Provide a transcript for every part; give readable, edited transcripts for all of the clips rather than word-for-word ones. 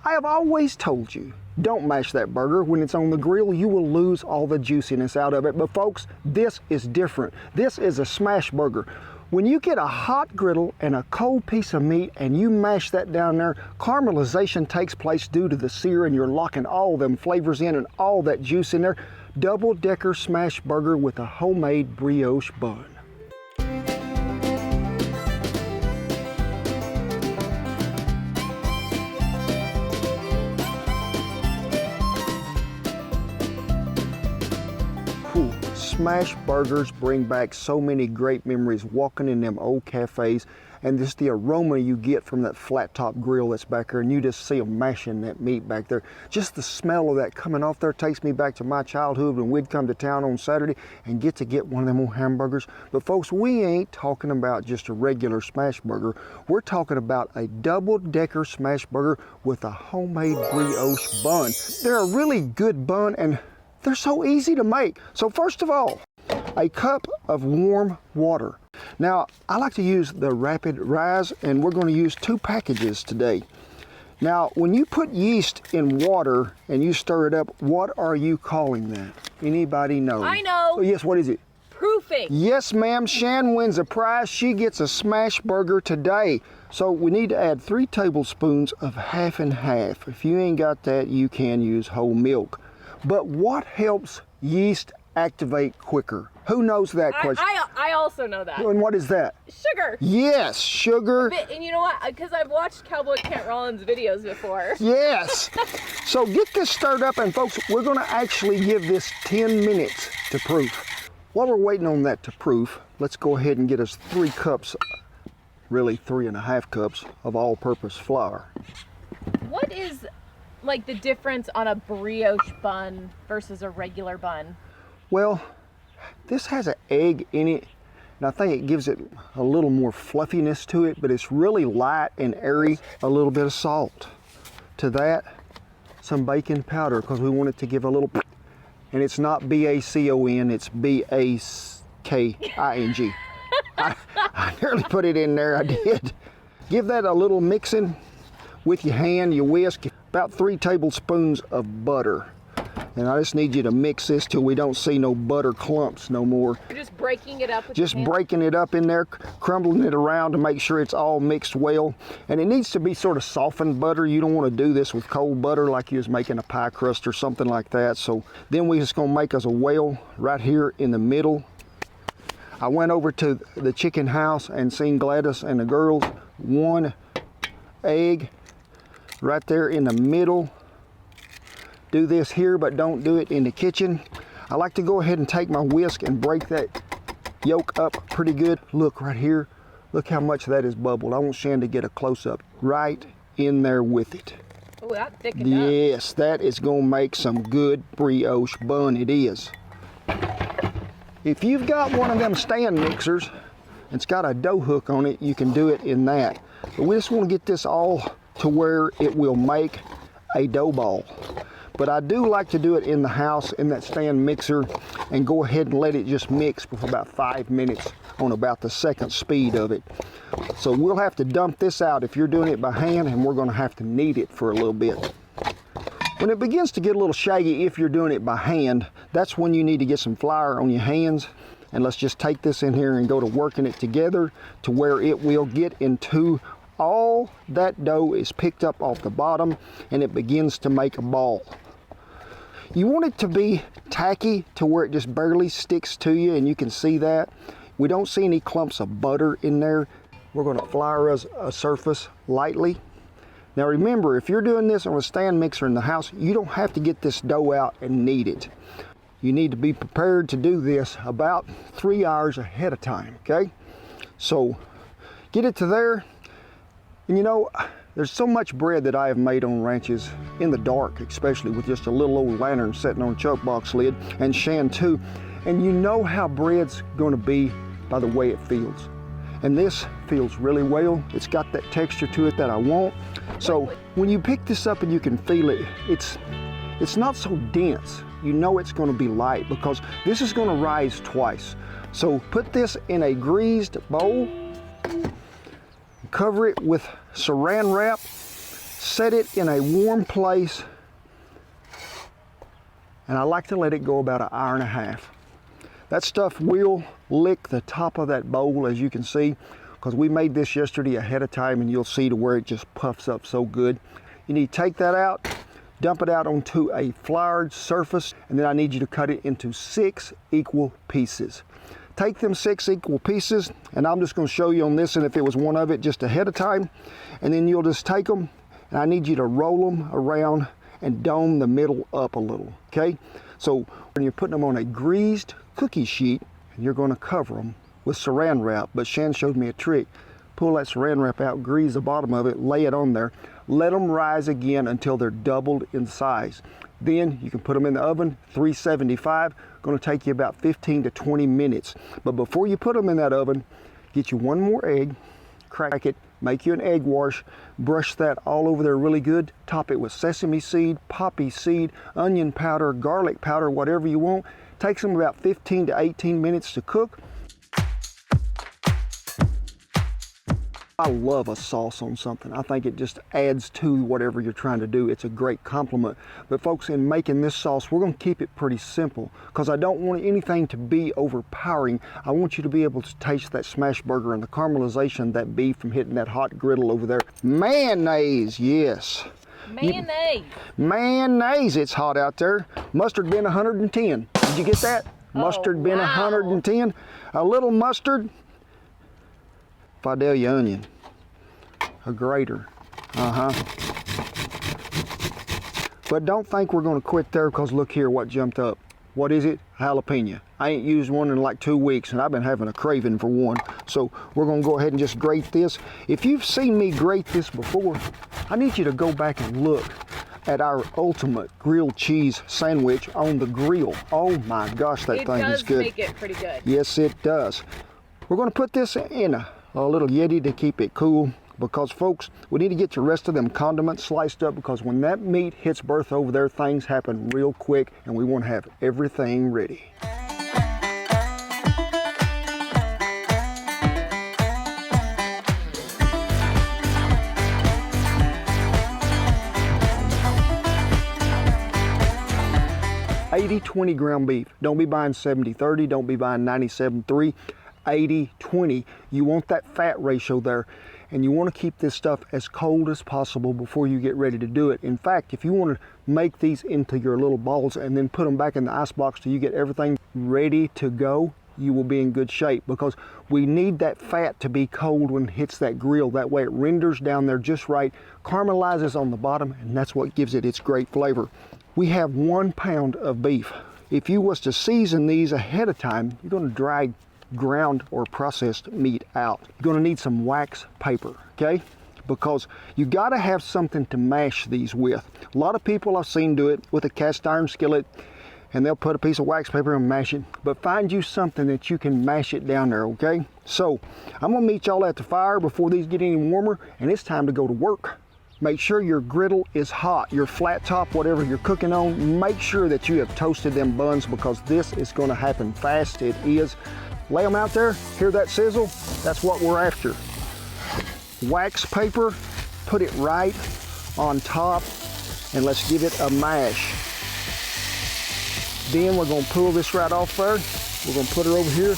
I have always told you, don't mash that burger. When it's on the grill, you will lose all the juiciness out of it. But folks, this is different. This is a smash burger. When you get a hot griddle and a cold piece of meat and you mash that down there, caramelization takes place due to the sear, and you're locking all them flavors in and all that juice in there. Double-decker smash burger with a homemade brioche bun. Smash burgers bring back so many great memories walking in them old cafes, and just the aroma you get from that flat top grill that's back there, and you just see them mashing that meat back there. Just the smell of that coming off there takes me back to my childhood when we'd come to town on Saturday and get one of them old hamburgers. But folks, we ain't talking about just a regular smash burger. We're talking about a double-decker smash burger with a homemade brioche bun. They're a really good bun, and they're so easy to make. So first of all, a cup of warm water. Now, I like to use the Rapid Rise, and we're going to use 2 packages today. Now, when you put yeast in water and you stir it up, what are you calling that? Anybody know? I know. Oh, yes, what is it? Proofing. Yes, ma'am. Shan wins a prize. She gets a smash burger today. So we need to add 3 tablespoons of half and half. If you ain't got that, you can use whole milk. But what helps yeast activate quicker? Who knows that question? I also know that. And what is that? Sugar. Yes, sugar. And you know what? Because I've watched Cowboy Hat Rollins videos before. Yes. So get this stirred up, and folks, we're going to actually give this 10 minutes to proof. While we're waiting on that to proof, let's go ahead and get us 3 cups, really 3.5 cups of all-purpose flour. What is like the difference on a brioche bun versus a regular bun? Well, this has an egg in it, and I think it gives it a little more fluffiness to it, but it's really light and airy. A little bit of salt. To that, some baking powder, because we want it to give a little, and it's not B-A-C-O-N, it's B-A-K-I-N-G. I nearly put it in there, I did. Give that a little mixing with your hand, your whisk. About 3 tablespoons of butter. And I just need you to mix this till we don't see no butter clumps no more. You're just breaking it up with Just breaking it up in there, crumbling it around to make sure it's all mixed well. And it needs to be sort of softened butter. You don't want to do this with cold butter like you was making a pie crust or something like that. So then we're just going to make us a well right here in the middle. I went over to the chicken house and seen Gladys and the girls. 1 egg right there in the middle. Do this here, but don't do it in the kitchen. I like to go ahead and take my whisk and break that yolk up pretty good. Look right here. Look how much that is bubbled. I want Shan to get a close-up right in there with it. Oh, that thickened up. Yes, that is gonna make some good brioche bun. It is. If you've got one of them stand mixers, it's got a dough hook on it, you can do it in that. But we just want to get this all to where it will make a dough ball. But I do like to do it in the house in that stand mixer and go ahead and let it just mix for about 5 minutes on about the 2nd speed of it. So we'll have to dump this out if you're doing it by hand, and we're going to have to knead it for a little bit. When it begins to get a little shaggy, if you're doing it by hand, that's when you need to get some flour on your hands. And let's just take this in here and go to working it together to where it will get into all that dough is picked up off the bottom, and it begins to make a ball. You want it to be tacky to where it just barely sticks to you, and you can see that. We don't see any clumps of butter in there. We're going to flour us a surface lightly. Now remember, if you're doing this on a stand mixer in the house, you don't have to get this dough out and knead it. You need to be prepared to do this about 3 hours ahead of time, okay? So get it to there. And you know, there's so much bread that I have made on ranches in the dark, especially with just a little old lantern sitting on a choke box lid, and Shan too. And you know how bread's going to be by the way it feels. And this feels really well. It's got that texture to it that I want. So when you pick this up and you can feel it, it's not so dense. You know it's going to be light because this is going to rise twice. So put this in a greased bowl, cover it with saran wrap, Set it in a warm place, and I like to let it go about an hour and a half. That stuff will lick the top of that bowl, as you can see, because we made this yesterday ahead of time, and you'll see to where it just puffs up so good. You need to take that out, dump it out onto a floured surface, and then I need you to cut it into 6 equal pieces. Take them 6 equal pieces, and I'm just going to show you on this, and if it was one of it just ahead of time, and then you'll just take them, and I need you to roll them around and dome the middle up a little, okay? So when you're putting them on a greased cookie sheet, and you're going to cover them with saran wrap, but Shan showed me a trick. Pull that saran wrap out, grease the bottom of it, lay it on there, let them rise again until they're doubled in size. Then you can put them in the oven, 375, going to take you about 15 to 20 minutes. But before you put them in that oven, get you one more egg, crack it, make you an egg wash, brush that all over there really good, top it with sesame seed, poppy seed, onion powder, garlic powder, whatever you want. Takes them about 15 to 18 minutes to cook. I love a sauce on something. I think it just adds to whatever you're trying to do. It's a great compliment. But folks, in making this sauce, we're going to keep it pretty simple because I don't want anything to be overpowering. I want you to be able to taste that smash burger and the caramelization of that beef from hitting that hot griddle over there. Mayonnaise, yes. Mayonnaise. Mayonnaise, it's hot out there. Mustard been 110. Did you get that? Mustard been 110. A little mustard. Fidelia onion, a grater, But don't think we're going to quit there because look here what jumped up. What is it? Jalapeno. I ain't used one in like 2 weeks and I've been having a craving for one. So we're going to go ahead and just grate this. If you've seen me grate this before, I need you to go back and look at our ultimate grilled cheese sandwich on the grill. Oh my gosh, that thing is good. It does make it pretty good. Yes, it does. We're going to put this in a little Yeti to keep it cool because folks, we need to get the rest of them condiments sliced up because when that meat hits berth over there, things happen real quick and we want to have everything ready. $80-20 ground beef. Don't be buying 70-30, don't be buying 97-3. 80-20. You want that fat ratio there, and you want to keep this stuff as cold as possible before you get ready to do it. In fact, if you want to make these into your little balls and then put them back in the ice box till you get everything ready to go, you will be in good shape because we need that fat to be cold when it hits that grill. That way it renders down there just right, caramelizes on the bottom, and that's what gives it its great flavor. We have 1 pound of beef. If you was to season these ahead of time, you're going to drag ground or processed meat out. You're going to need some wax paper, okay? Because you got to have something to mash these with. A lot of people I've seen do it with a cast iron skillet and they'll put a piece of wax paper and mash it, but find you something that you can mash it down there, okay? So I'm going to meet y'all at the fire before these get any warmer, and it's time to go to work. Make sure your griddle is hot, your flat top, whatever you're cooking on, make sure that you have toasted them buns because this is going to happen fast. It is. Lay them out there, hear that sizzle? That's what we're after. Wax paper, put it right on top, and let's give it a mash. Then we're gonna pull this right off there. We're gonna put her over here,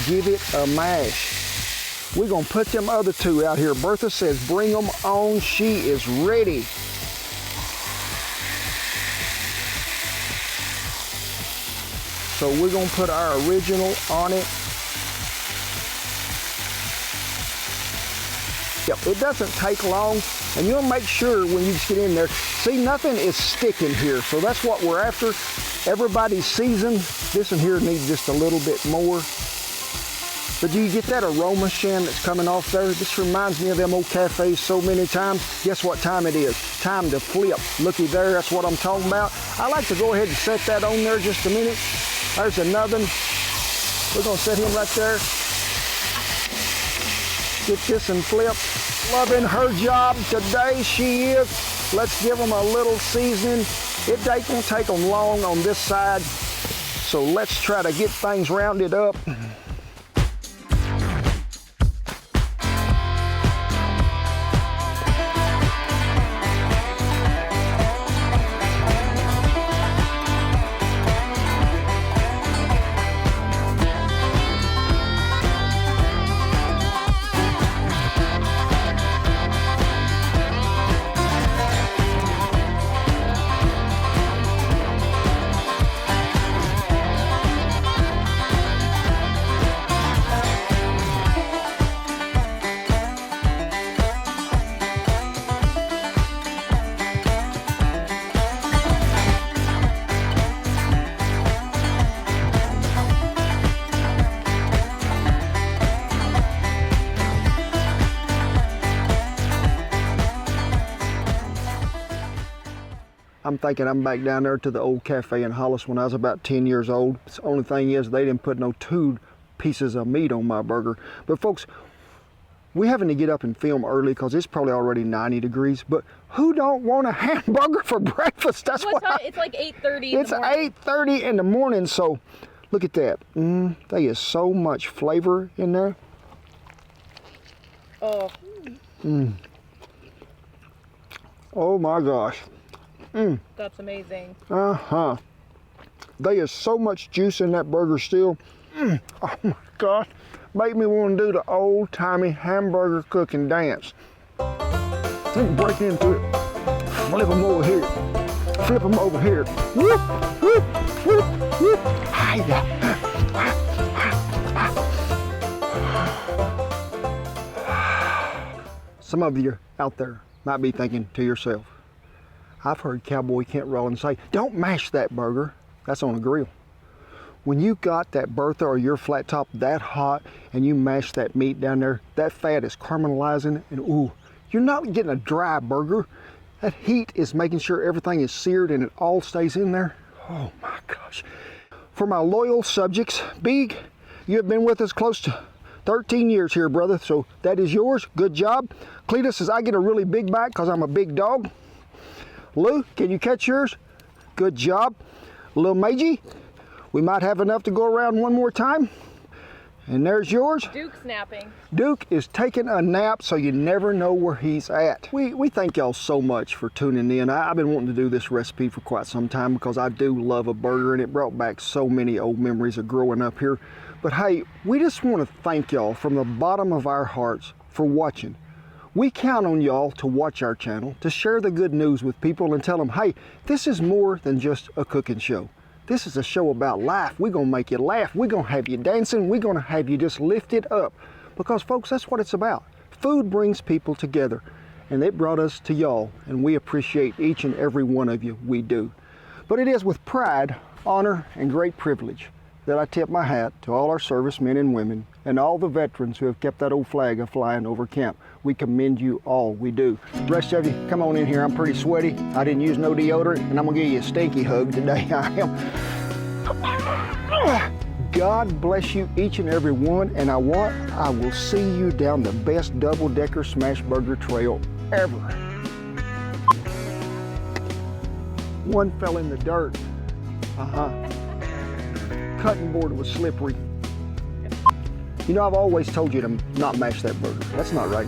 give it a mash. We're gonna put them other two out here. Bertha says bring them on, she is ready. So we're gonna put our original on it. Yep, it doesn't take long, and you'll make sure when you just get in there, see, nothing is sticking here, so that's what we're after. Everybody's seasoned. This one here needs just a little bit more. But do you get that aroma, Shan, that's coming off there? This reminds me of them old cafes so many times. Guess what time it is? Time to flip. Looky there, that's what I'm talking about. I like to go ahead and set that on there just a minute. There's another one. We're gonna set him right there. Get this and flip. Loving her job today, she is. Let's give them a little seasoning. It ain't gonna take them long on this side. So let's try to get things rounded up. I'm thinking I'm back down there to the old cafe in Hollis when I was about 10 years old. The only thing is they didn't put no 2 pieces of meat on my burger. But folks, we having to get up and film early because it's probably already 90 degrees. But who don't want a hamburger for breakfast? That's what it's like 8:30 It's 8:30 in the morning, so look at that. There is so much flavor in there. Oh. Oh my gosh. That's amazing. There is so much juice in that burger still. Oh my gosh. Make me want to do the old-timey hamburger cooking dance. Let me break into it. Flip them over here. Flip them over here. Whoop, whoop, whoop, whoop. Hi-ya. Some of you out there might be thinking to yourself, I've heard Cowboy Rollins say, don't mash that burger. That's on a grill. When you got that Bertha or your flat top that hot and you mash that meat down there, that fat is caramelizing and ooh, you're not getting a dry burger. That heat is making sure everything is seared and it all stays in there. Oh my gosh. For my loyal subjects, Big, you have been with us close to 13 years here, brother, so that is yours. Good job. Cletus says I get a really big bite because I'm a big dog. Lou, can you catch yours? Good job. Lil Magey, we might have enough to go around one more time. And there's yours. Duke's napping. Duke is taking a nap, so you never know where he's at. We thank y'all so much for tuning in. I've been wanting to do this recipe for quite some time because I do love a burger and it brought back so many old memories of growing up here. But hey, we just want to thank y'all from the bottom of our hearts for watching. We count on y'all to watch our channel, to share the good news with people and tell them, hey, this is more than just a cooking show. This is a show about life. We're going to make you laugh. We're going to have you dancing. We're going to have you just lifted up. Because, folks, that's what it's about. Food brings people together. And it brought us to y'all. And we appreciate each and every one of you. We do. But it is with pride, honor, and great privilege that I tip my hat to all our servicemen and women and all the veterans who have kept that old flag a-flying over camp. We commend you all, we do. The rest of you, come on in here. I'm pretty sweaty. I didn't use no deodorant, and I'm gonna give you a stinky hug today. I am. God bless you, each and every one, and I will see you down the best double-decker smash burger trail ever. One fell in the dirt. Cutting board was slippery. You know, I've always told you to not mash that burger. That's not right.